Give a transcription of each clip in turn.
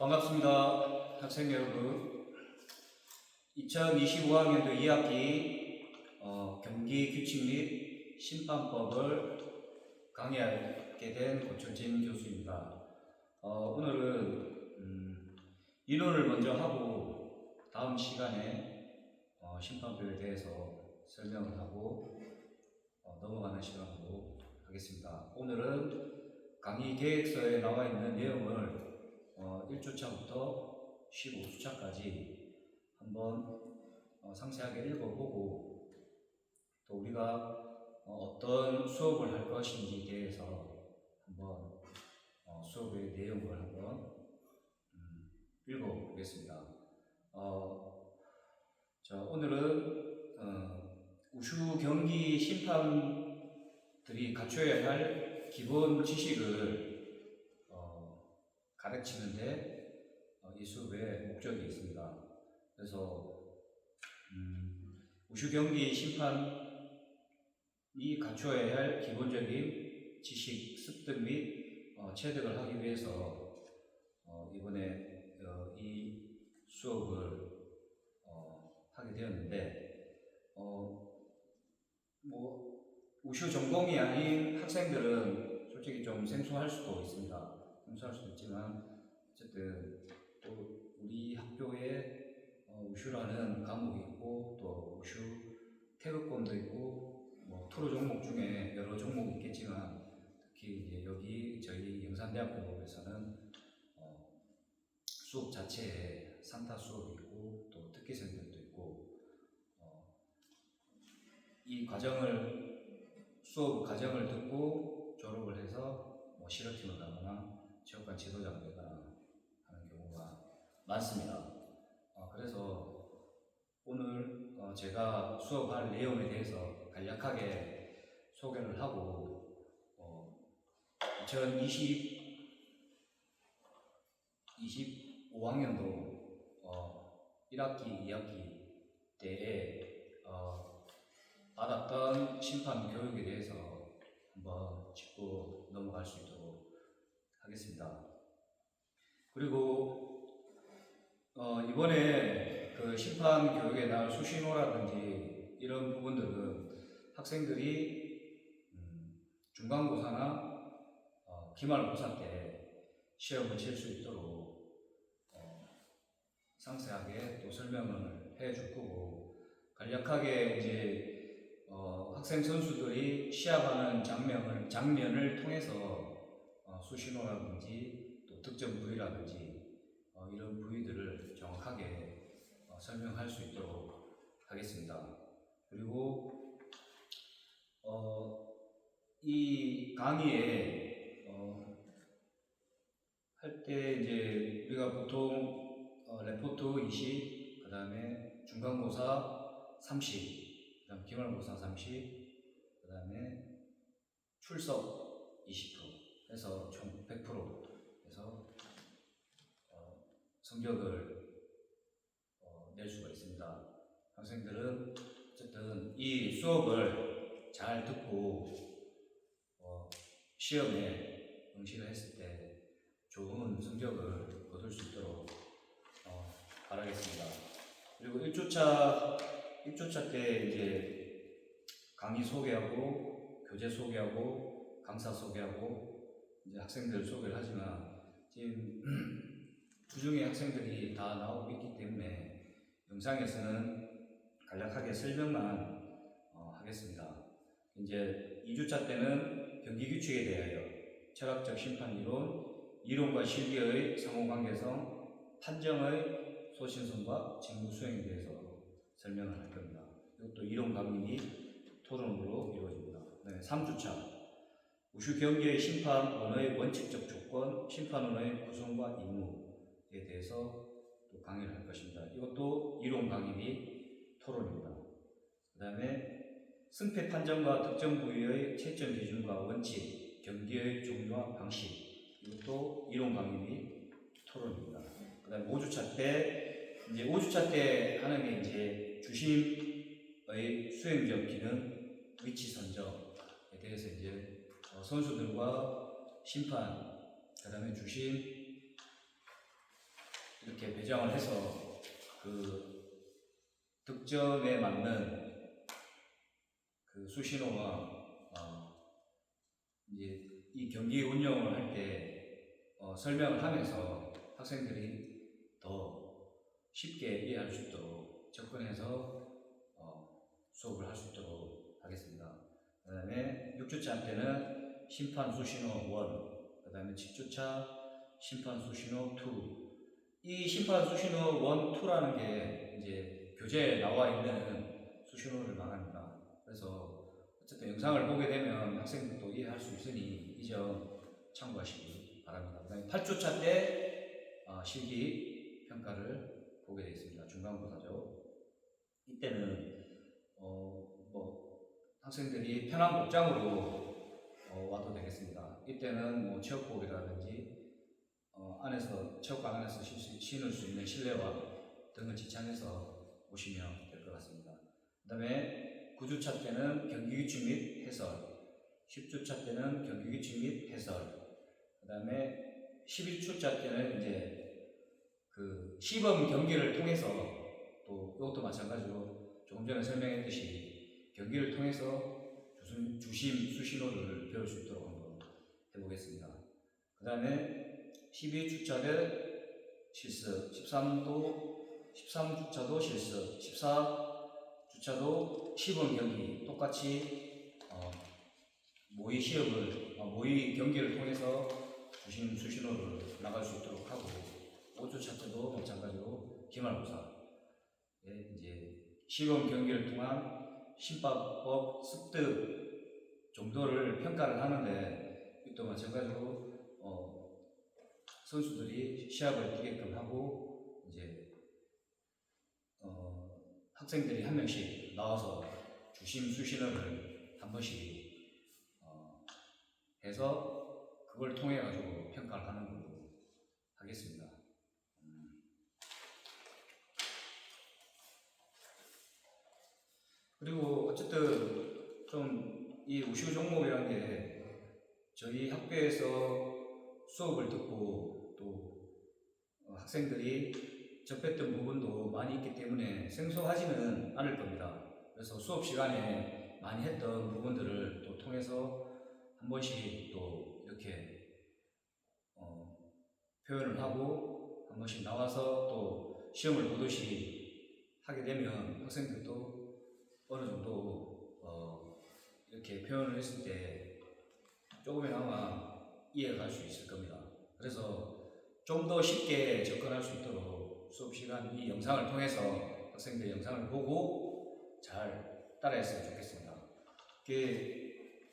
반갑습니다. 학생 여러분. 2025학년도 2학기 경기 규칙 및 심판법을 강의하게 된 고철진 교수입니다. 오늘은 이론을 먼저 하고 다음 시간에 심판법에 대해서 설명을 하고 넘어가는 시간으로 하겠습니다. 오늘은 강의 계획서에 나와 있는 내용을 1주차부터 15주차까지 한번 상세하게 읽어보고 또 우리가 어떤 수업을 할 것인지에 대해서 한번 수업의 내용을 한번 읽어보겠습니다. 오늘은 우슈 경기 심판들이 갖춰야 할 기본 지식을 가르치는데 이 수업의 목적이 있습니다. 그래서 우슈 경기 심판이 갖춰야 할 기본적인 지식 습득 및 체득을 하기 위해서 이번에 이 수업을 하게 되었는데 우슈 전공이 아닌 학생들은 솔직히 좀 생소할 수도 있습니다. 생소할 수도 있지만 어쨌든 또 우리 학교에 우슈라는 과목이 있고 또 우슈 태극권도 있고 토로 종목 중에 여러 종목이 있겠지만 특히 이제 여기 저희 영산대학교에서는 수업 자체에 산타 수업이 있고 또 특기생들도 있고 이 수업 과정을 듣고 졸업을 해서 실업팀을 가거나 체육관 지도자가 되거나 하는 경우가 많습니다. 그래서 오늘 제가 수업할 내용에 대해서 간략하게 소개를 하고 2025학년도 1학기, 2학기 때에 받았던 심판 교육에 대해서 한번 짚고 넘어갈 수 있도록 하겠습니다. 그리고 이번에 그 심판 교육에 나올 수신호라든지 이런 부분들은 학생들이 중간고사나 기말고사 때 시험을 칠 수 있도록 상세하게 또 설명을 해줄 거고 간략하게 이제 학생 선수들이 시합하는 장면을 통해서 수신호라든지 또 특정 부위라든지 이런 부위들을 정확하게 설명할 수 있도록 하겠습니다. 그리고 이 강의에 할 때 이제 우리가 보통 레포트 20, 그 다음에 중간고사 30, 그 다음 기말고사 30, 그 다음에 출석 20% 해서 총 100% 해서 성적을 낼 수가 있습니다. 학생들은 어쨌든 이 수업을 잘 듣고 시험에 응시를 했을 때 좋은 성적을 거둘 수 있도록 바라겠습니다. 그리고 1주차 때 이제 강의 소개하고 교재 소개하고 강사 소개하고 이제 학생들 소개를 하지만 지금 주중에 학생들이 다 나오고 있기 때문에 영상에서는 간략하게 설명만 하겠습니다. 이제 2주차 때는 경기 규칙에 대하여 철학적 심판 이론과 실기의 상호관계성, 판정의 소신성과 직무 수행에 대해서 설명을 할 겁니다. 이것도 이론 강의 및 토론으로 이루어집니다. 네, 3주차 우슈 경기의 심판원의 원칙적 조건, 심판원의 구성과 임무에 대해서 또 강의를 할 것입니다. 이것도 이론 강의 및 토론입니다. 그 다음에 승패 판정과 특정 부위의 채점 기준과 원칙, 경기의 종류와 방식, 이것도 이론 강의 및 토론입니다. 그 다음에 5주차 때 하는 게 이제 주심의 수행적 기능, 위치 선정에 대해서 이제 선수들과 심판, 그 다음에 주심, 이렇게 배정을 해서 그 득점에 맞는 그 수신호와 이제 이 경기 운영을 할 때 설명을 하면서 학생들이 더 쉽게 이해할 수 있도록 접근해서 수업을 할 수 있도록 하겠습니다. 그 다음에 6주차 때는 심판 수신호 1, 그 다음에 7주차 심판 수신호 2. 이 심판 수신호 1, 2라는 게 이제 교재에 나와 있는 수신호를 말합니다. 그래서 어쨌든 영상을 보게 되면 학생들도 이해할 수 있으니 이 점 참고하시기 바랍니다. 그 다음에 8주차 때 실기 평가를 보게 되어 있습니다. 중간고사죠. 이때는 학생들이 편한 복장으로 와도 되겠습니다. 이때는 뭐 체육복이라든지 안에서 체육관 안에서 신을 수 있는 실내화 등을 지참해서 오시면 될 것 같습니다. 그 다음에 9주차 때는 경기 규칙 및 해설, 10주차 때는 경기 규칙 및 해설, 그 다음에 11주차 때는 이제 그 시범 경기를 통해서 또 이것도 마찬가지로 조금 전에 설명했듯이 경기를 통해서 주심 수신호를 배울 수 있도록 한번 해보겠습니다. 그 다음에 12주차를 실습, 13주차도 실습, 14주차도 시범 경기 똑같이 모의 시험을 모의 경기를 통해서 주심 수신호를 나갈 수 있도록 하고 5주차 때도 마찬가지로 기말고사 이제 시범 경기를 통한 심파법 습득 정도를 평가를 하는데 또 마찬가지로 선수들이 시합을 뛰게끔 하고 이제 학생들이 한 명씩 나와서 주심 수신호를 한 번씩 해서 그걸 통해 가지고 평가를 하는 걸로 하겠습니다. 그리고 어쨌든 좀 이 우슈 종목이라는 게 저희 학교에서 수업을 듣고 또 학생들이 접했던 부분도 많이 있기 때문에 생소하지는 않을 겁니다. 그래서 수업 시간에 많이 했던 부분들을 또 통해서 한 번씩 또 이렇게 표현을 하고 한 번씩 나와서 또 시험을 보듯이 하게 되면 학생들도 어느 정도 이렇게 표현을 했을 때 조금이나마 이해가 갈 수 있을 겁니다. 그래서 좀 더 쉽게 접근할 수 있도록 수업 시간 이 영상을 통해서 학생들이 영상을 보고 잘 따라했으면 좋겠습니다. 이게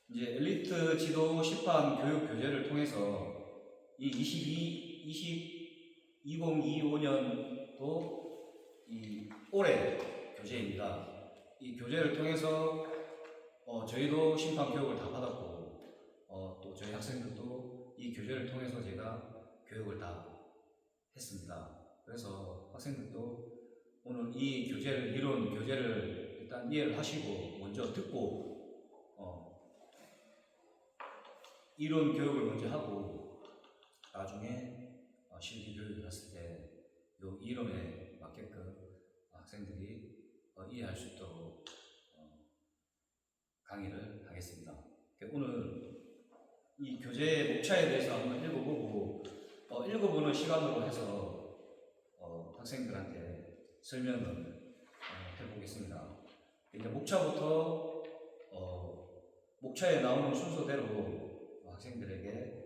이제 엘리트 지도 심판 교육 교재를 통해서 이 2025년도 이 올해 교재입니다. 이 교재를 통해서 저희도 심판 교육을 다 받았고 또 저희 학생들도 이 교재를 통해서 제가 교육을 다 했습니다. 그래서 학생들도 오늘 이 교재를 이론 교재를 일단 이해를 하시고 먼저 듣고 이론 교육을 먼저 하고 나중에 실기 교육을 했을 때 이 이론에 맞게끔 학생들이 이해할 수 있도록 강의를 하겠습니다. 오늘 이 교재 목차에 대해서 한번 읽어보고 읽어보는 시간으로 해서 학생들한테 설명을 해보겠습니다. 이제 목차부터 목차에 나오는 순서대로 학생들에게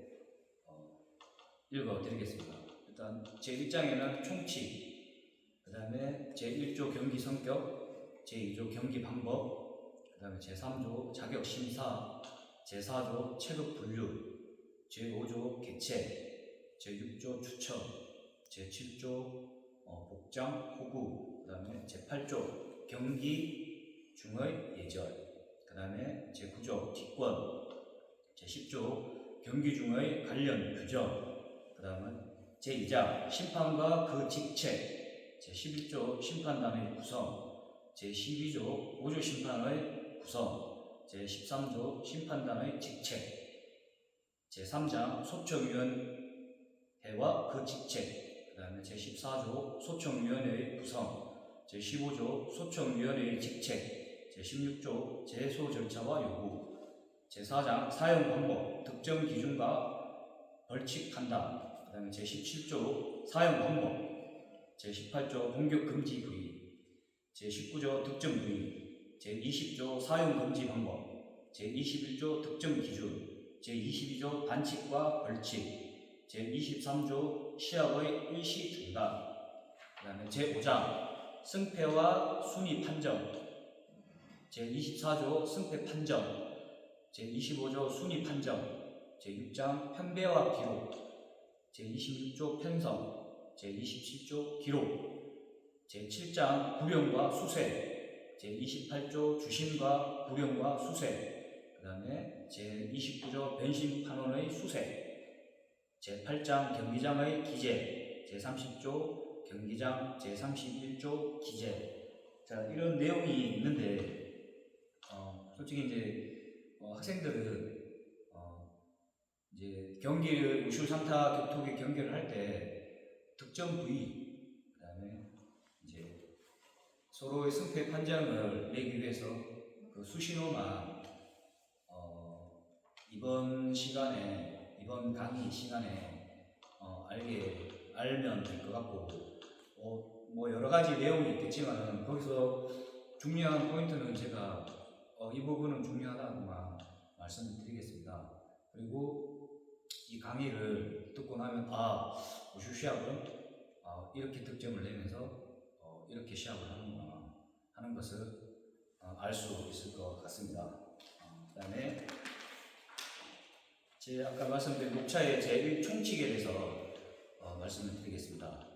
읽어드리겠습니다. 일단 제1장에는 총칙, 그 다음에 제1조 경기 성격, 제2조 경기 방법, 그 다음에 제3조 자격 심사, 제4조 체급 분류, 제5조 개체, 제6조 추첨, 제7조 복장 호구, 그 다음에 제8조 경기 중의 예절, 그 다음에 제9조 기권, 제10조 경기 중의 관련 규정, 그 다음은 제2장 심판과 그 직책, 제11조 심판단의 구성, 제12조 보조 심판의 구성, 제13조 심판단의 직책, 제3장 소청위원 해와 그 직책, 그 다음에 제14조 소청위원회의 구성, 제15조 소청위원회의 직책, 제16조 제소 절차와 요구, 제4장 사용 방법, 특정 기준과 벌칙 판단, 그 다음에 제17조 사용 방법, 제18조 공격 금지 부위, 제19조 특정 부위, 제20조 사용 금지 방법, 제21조 특정 기준, 제22조 반칙과 벌칙, 제23조 시합의 일시 중단, 그 다음에 제5장 승패와 순위 판정, 제24조 승패 판정, 제25조 순위 판정, 제6장 편배와 기록, 제26조 편성, 제27조 기록, 제7장 구령과 수세, 제28조 주심과 구령과 수세, 그 다음에 제29조 변심판원의 수세, 제8장 경기장의 기재, 제30조 경기장, 제31조 기재. 자, 이런 내용이 있는데 솔직히 이제 학생들은 이제 경기를 우슈 상타 격투기 경기를 할 때 특정 부위, 그다음에 이제 서로의 승패 판정을 내기 위해서 그 수신호만 이번 강의 시간에 알면 될 것 같고, 뭐 여러 가지 내용이 있겠지만 거기서 중요한 포인트는 제가 이 부분은 중요하다고만 말씀을 드리겠습니다. 그리고 이 강의를 듣고 나면 우슈 시합은 이렇게 득점을 내면서 이렇게 시합을 하는구나 하는 것을 알 수 있을 것 같습니다. 그 다음에 아까 말씀드린 목차의 제1총칙에 대해서 말씀을 드리겠습니다.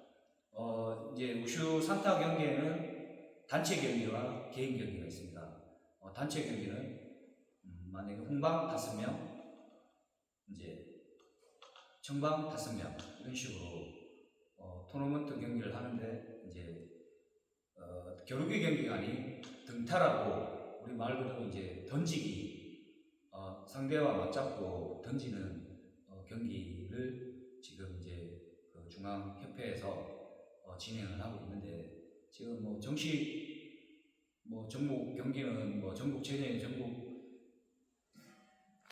이제 우슈 상타 경기에는 단체 경기와 개인 경기가 있습니다. 단체 경기는 만약에 홍방 5명, 이제 청방 5명 이런 식으로 토너먼트 경기를 하는데, 이제 겨루기 경기가 아닌 등타라고, 우리 말 그대로 이제 던지기, 상대와 맞잡고 던지는 경기를 지금 이제 그 중앙협회에서 진행을 하고 있는데, 지금 뭐 종목 경기는 전국체전의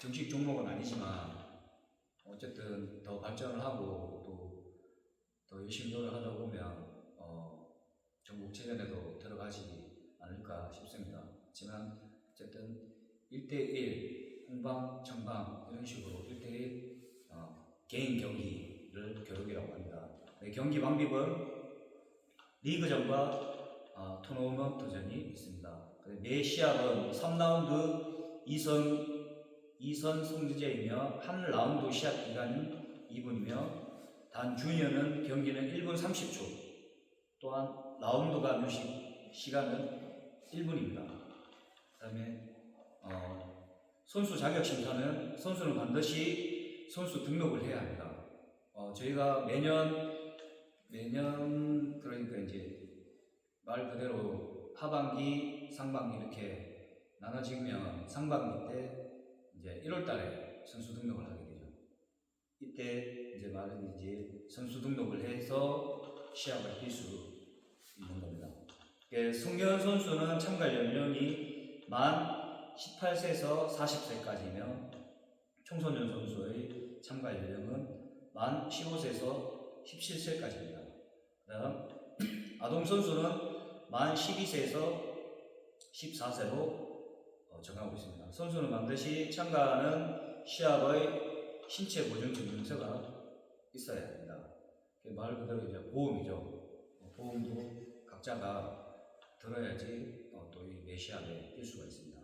정식 종목은 아니지만 어쨌든 더 발전을 하고 또 더 열심히 노력하다 보면 전국체전에도 들어가지 않을까 싶습니다. 하지만 어쨌든 1대1 홍방, 청방 이런 식으로 1대1 개인 경기를 겨루기라고 합니다. 경기 방법은 리그전과 토너먼트전이 있습니다. 매 시합은 3라운드 2선 승제이며 한 라운드 시합 기간은 2분이며 단 주니어는 경기는 1분 30초, 또한 라운드가 뮤직 시간은 1분입니다. 그 다음에 선수 자격 심사는 선수는 반드시 선수 등록을 해야 합니다. 저희가 매년 그러니까 이제 말 그대로 하반기, 상반기 이렇게 나눠지면 상반기 때 이제 1월달에 선수 등록을 하게 되죠. 이때 이제 선수 등록을 해서 시합을 뛸 수 있는 겁니다. 성년 선수는 참가 연령이 만 18세에서 40세까지며 청소년 선수의 참가 연령은 만 15세에서 17세까지입니다. 그다음 아동 선수는 만 12세에서 14세로 정하고 있습니다. 선수는 반드시 참가하는 시합의 신체 보존 증명서가 있어야 합니다. 말 그대로 이제 보험이죠. 보험도 각자가 들어야지 또 이 매 시합에 뛸 수가 있습니다.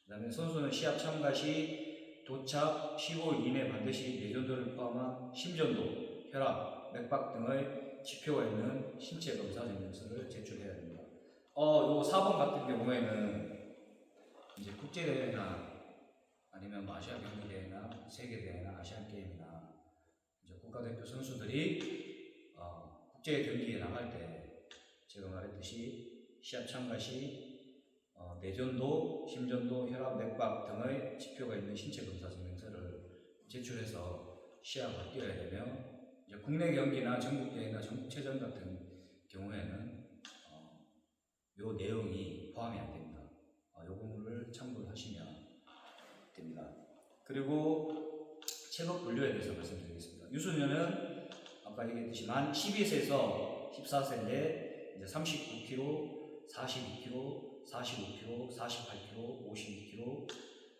그 다음에 선수는 시합 참가 시 도착 15일 이내 반드시 내전도를 포함한 심전도, 혈압, 맥박 등의 지표가 있는 신체 검사 증명서를 제출해야 됩니다. 요 4번 같은 경우에는 이제 국제대회나 아니면 아시아 경기대회나 세계대회나 아시안게임이나 이제 국가대표 선수들이 국제 경기에 나갈 때 제가 말했듯이 시합 참가 시 내전도, 심전도, 혈압, 맥박 등의 지표가 있는 신체 검사 증명서를 제출해서 시합을 뛰어야 되며, 이제 국내 경기나 전국 대회나 전국체전 같은 경우에는 요 내용이 포함이 안 됩니다. 요 부분을 참고를 하시면 됩니다. 그리고 체급 분류에 대해서 말씀드리겠습니다. 유소년은 아까 얘기했듯이 만 12세에서 14세인데 이제 39kg, 42kg, 45kg, 48kg, 52kg,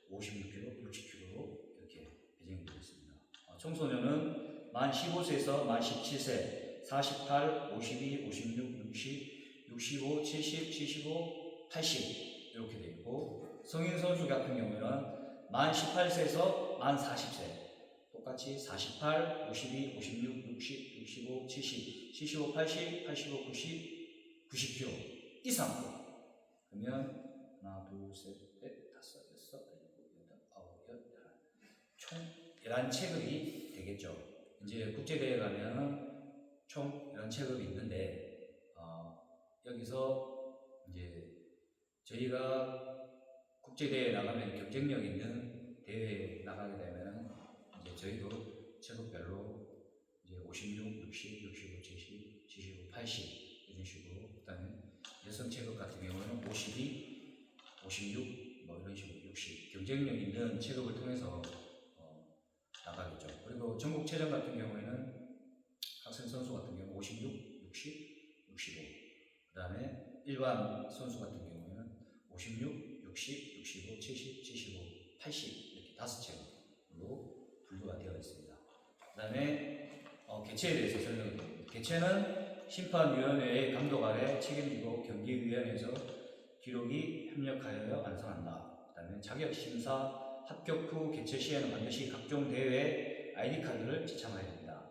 56kg, 60kg로 이렇게 배정이 되어 있습니다. 청소년은 만 15세에서 만 17세 48, 52, 56, 60, 65, 70, 75, 80 이렇게 되어 있고, 성인 선수 같은 경우는 만 18세에서 만 40세 똑같이 48, 52, 56, 60, 65, 70, 75, 80, 85, 90, 90kg 이상. 그러면 하나, 둘, 셋, 넷, 다섯, 여섯, 일곱, 여덟, 아홉, 열, 총 11체급이 되겠죠. 이제 국제대회 가면 총 11체급이 있는데, 여기서 이제 저희가 국제대회에 나가면 경쟁력 있는 대회에 나가게 되면 이제 저희도 체급별로 이제 56, 60, 65, 70, 75, 80 이런 식으로, 그다음에 여성 체급 같은 경우는 52, 56 뭐 이런 식으로 60 경쟁력 있는 체급을 통해서 나가겠죠. 그리고 전국체전 같은 경우에는 학생 선수 같은 경우 56, 60, 65 그다음에 일반 선수 같은 경우에는 56, 60, 65, 70, 75, 80 이렇게 5체급으로 분류가 되어 있습니다. 그 다음에 개최에 대해서 설명을 드립니다. 개최는 심판위원회의 감독 아래 책임지고 경기위원회에서 기록이 협력하여 완성한다. 그 다음에 자격심사 합격 후 개최 시에는 반드시 각종 대회 ID 카드를 지참해야 된다.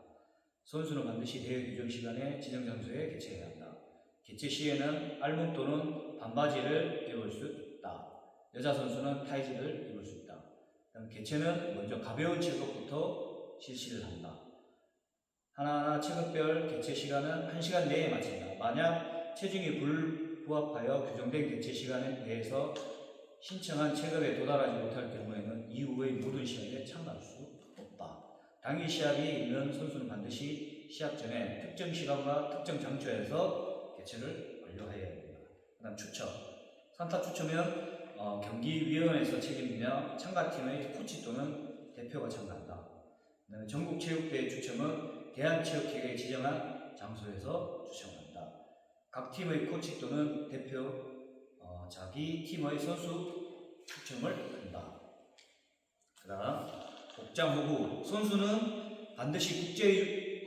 선수는 반드시 대회 규정 시간에 지정 장소에 개최해야 한다. 개최 시에는 알몸 또는 반바지를 입을 수 있다. 여자 선수는 타이즈를 입을 수 있다. 그다음 개최는 먼저 가벼운 체급부터 실시를 한다. 하나하나 체급별 개최 시간은 1시간 내에 마친다. 만약 체중이 불부합하여 규정된 개최 시간에 대해서 신청한 체급에 도달하지 못할 경우에는 이후의 모든 시합에 참가할 수 없다. 당일 시합이 있는 선수는 반드시 시합 전에 특정 시간과 특정 장소에서 개최를 완료해야 합니다. 그 다음 추첨. 산타 추첨은 경기위원회에서 책임지며 참가팀의 코치 또는 대표가 참가한다. 그다음에 전국체육대회 추첨은 대한체육회가 지정한 장소에서 추첨한다. 각 팀의 코치 또는 대표 자기 팀의 선수 추첨을 한다. 그 다음 복장 호구. 선수는 반드시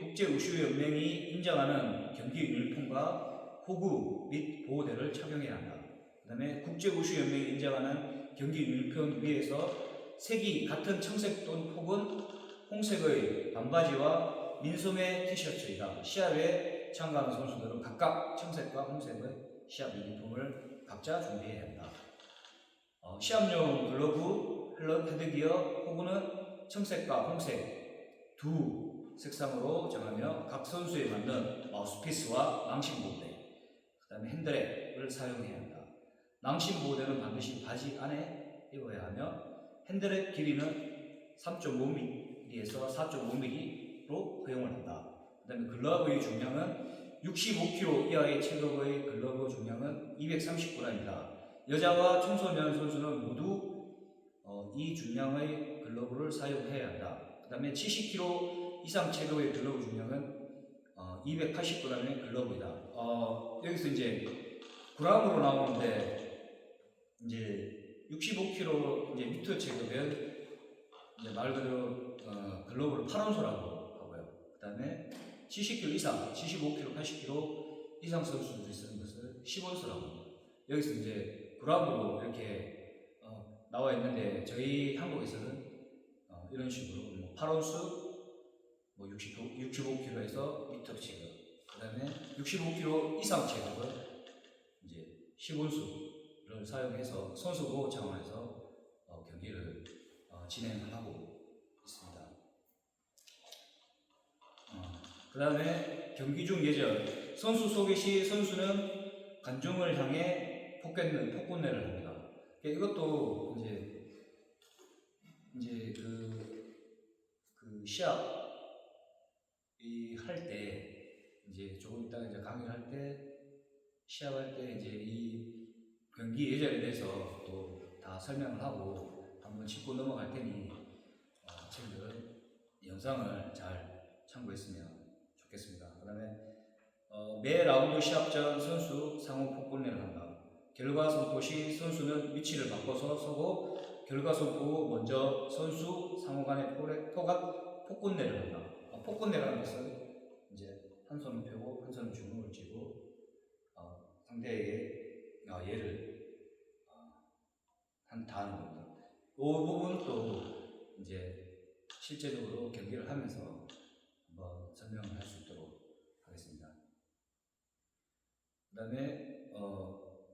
국제우슈연맹이 인정하는 경기 유니폼과 호구 및 보호대를 착용해야 한다. 그 다음에 국제우슈연맹이 인정하는 경기 유니폼 위에서 색이 같은 청색 또는 혹은 홍색의 반바지와 민소매 티셔츠이다. 시합에 참가하는 선수들은 각각 청색과 홍색의 시합 유니폼을 각자 준비해야 한다. 시합용 글러브, 헤드기어, 호구는 청색과 홍색 두 색상으로 정하며 각 선수에 맞는 마우스피스와 망신 보호대, 그 다음에 핸드랩을 사용해야 한다. 망신 보호대는 반드시 바지 안에 입어야 하며 핸드랩 길이는 3.5mm에서 4.5mm로 허용을 한다. 그 다음에 글러브의 중량은 65kg 이하의 체급의 글러브 중량은 230g이다. 여자와 청소년 선수는 모두 이 중량의 글러브를 사용해야 한다. 그 다음에 70kg 이상 체급의 글러브 중량은 280g의 글러브이다. 여기서 이제 g으로 나오는데 이제 65kg 이제 미터 체급은 이제 말 그대로 글러브를 8온소라고 하고요. 그 다음에 70kg 이상, 75kg, 80kg 이상 선수들이 쓰는 것을 10온소라고 합니다. 여기서 이제 그램으로 이렇게 나와 있는데 저희 한국에서는 이런 식으로 뭐 8온수, 뭐 65kg에서 미터 체급, 그 다음에 65kg 이상 체급은 이제 10온수를 사용해서 선수 보호 차원에서 경기를 진행하고 있습니다. 그 다음에 경기 중 예절. 선수 소개 시 선수는 관중을 향해 폭군내를 합니다. 이것도 이제 그 시합 이 할 때 이제 조금 이따가 이제 강의를 할 때 시합할 때 이제 이 경기 예절에 대해서 또 다 설명을 하고 한번 짚고 넘어갈 테니 학생들은 영상을 잘 참고했으면 좋겠습니다. 그다음에 매 라운드 시합 전 선수 상호 폭군내를 한다. 결과 선포 시 선수는 위치를 바꿔서 서고 결과 선포 후 먼저 선수 상호 간의 포각 폭군내를 한다. 폭군내라는 것은 이제 한 손을 펴고 한 손을 주먹을 쥐고 상대에게 얘를 다 하는 겁니다. 이 부분도 이제 실제적으로 경기를 하면서 한번 설명을 할 수 있도록 하겠습니다. 그 다음에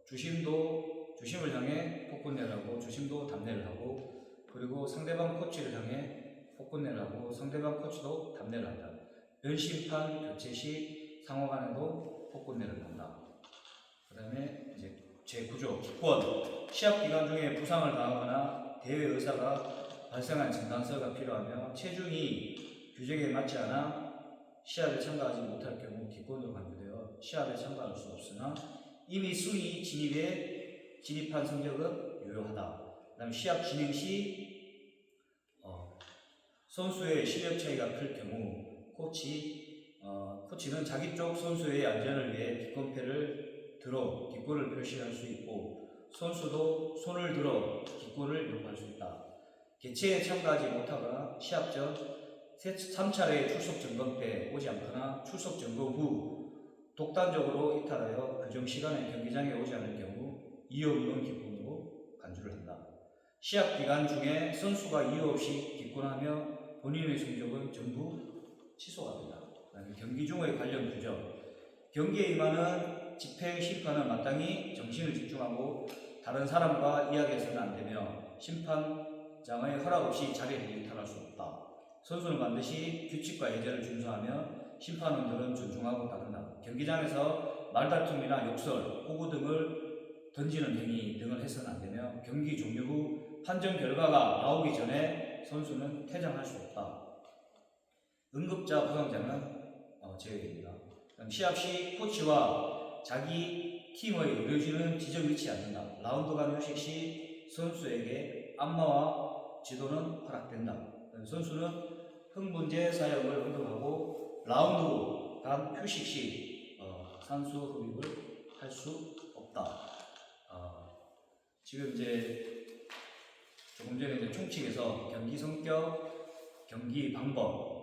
주심을 향해 폭군내를 하고 주심도 답례를 하고 그리고 상대방 코치를 향해 폭군내를 하고 상대방 코치도 답례를 한다. 변심판 교체 시 상호 간에도 폭군내를 한다. 그 다음에 이제 제9조 기권 시합 기간 중에 부상을 당하거나 대회 의사가 발생한 진단서가 필요하며 체중이 규정에 맞지 않아 시합에 참가하지 못할 경우 기권으로 간주되어 시합에 참가할 수 없으나 이미 순위 진입에 진입한 성적은 유효하다. 그 다음에 시합 진행 시 선수의 실력 차이가 클 경우 코치는 자기 쪽 선수의 안전을 위해 기권패를 들어 기권을 표시할 수 있고 선수도 손을 들어 기권을 요구할 수 있다. 개최에 참가하지 못하거나 시합 전 3차례 출석 점검 때 오지 않거나 출석 점검 후 독단적으로 이탈하여 규정 시간에 경기장에 오지 않을 경우 이유 없는 기권으로 간주를 한다. 시합 기간 중에 선수가 이유 없이 기권하며 본인의 성적은 전부 취소가 된다. 그다음에 경기 중의 관련 규정 경기에 임하는 집행 심판은 마땅히 정신을 집중하고 다른 사람과 이야기해서는 안 되며 심판장의 허락 없이 자리를 이탈할 수 없다. 선수는 반드시 규칙과 예절을 준수하며 심판원들은 존중하고 따른다. 경기장에서 말다툼이나 욕설, 호구 등을 던지는 행위 등을 해서는 안 되며 경기 종료 후 판정 결과가 나오기 전에 선수는 퇴장할 수 없다. 응급자 부상자는 제외됩니다. 시합 시 코치와 자기 팀의 의료진은 지정 잃지 않는다. 라운드 간 휴식 시 선수에게 안마와 지도는 허락된다. 선수는 흥분제 사용을 운동하고 라운드 간 휴식 시 산소 흡입을 할 수 없다. 지금 이제 조금 전에 이제 총칙에서 경기 성격, 경기 방법,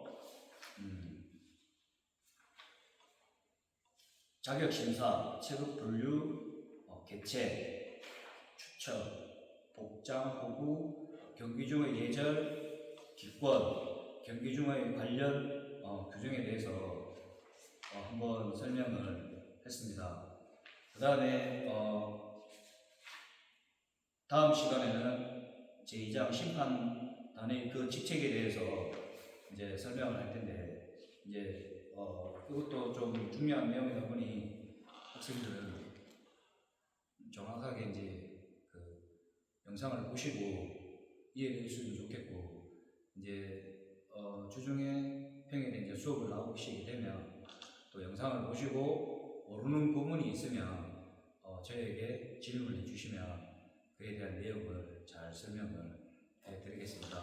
자격 심사, 체급 분류, 개최, 추첨, 복장, 호구, 경기 중의 예절, 기권, 경기 중의 관련 규정에 대해서 한번 설명을 했습니다. 그 다음에 다음 시간에는 제2장 심판단의 그 직책에 대해서 이제 설명을 할 텐데 이제 이것도 좀 중요한 내용이다 보니 학생들은 정확하게 이제 그 영상을 보시고 이해를 해주시면 좋겠고 이제 주중에 평일에 이제 수업을 나오시게 되면 또 영상을 보시고 모르는 부분이 있으면 저에게 질문을 해주시면 그에 대한 내용을 잘 설명을 해드리겠습니다.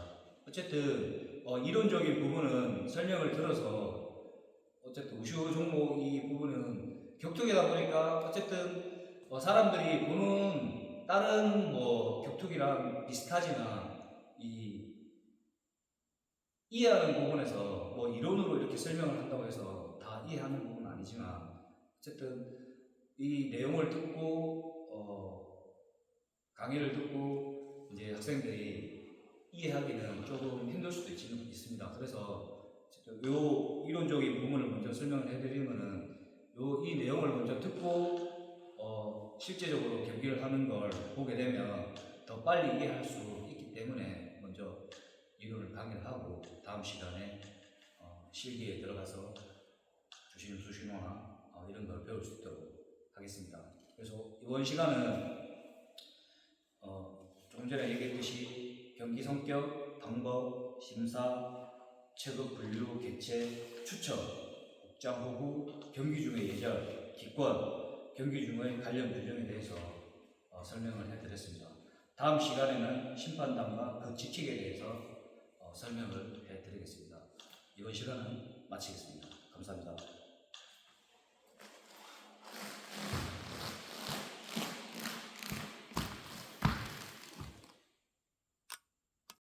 어쨌든 이론적인 부분은 설명을 들어서 어쨌든 우슈 종목 이 부분은 격투기다 보니까 어쨌든 사람들이 보는 다른 격투기랑 비슷하지만 이해하는 부분에서 이론으로 이렇게 설명을 한다고 해서 다 이해하는 부분은 아니지만 어쨌든 이 내용을 듣고 강의를 듣고 이제 학생들이 이해하기는 조금 힘들 수도 있습니다. 그래서 요 이론적인 부분을 먼저 설명을 해드리면은 이 내용을 먼저 듣고 실제적으로 경기를 하는 걸 보게 되면 더 빨리 이해할 수 있기 때문에 먼저 이론을 강의를 하고 다음 시간에 실기에 들어가서 주심 수신호나 이런 걸 배울 수 있도록 하겠습니다. 그래서 이번 시간은 조금 전에 얘기했듯이 경기 성격, 방법, 심사, 체급 분류, 개체, 추천, 복장 호구, 경기 중의 예절, 기권, 경기 중의 관련 규정에 대해서 설명을 해드렸습니다. 다음 시간에는 심판단과 그 직책에 대해서 설명을 해드리겠습니다. 이번 시간은 마치겠습니다. 감사합니다.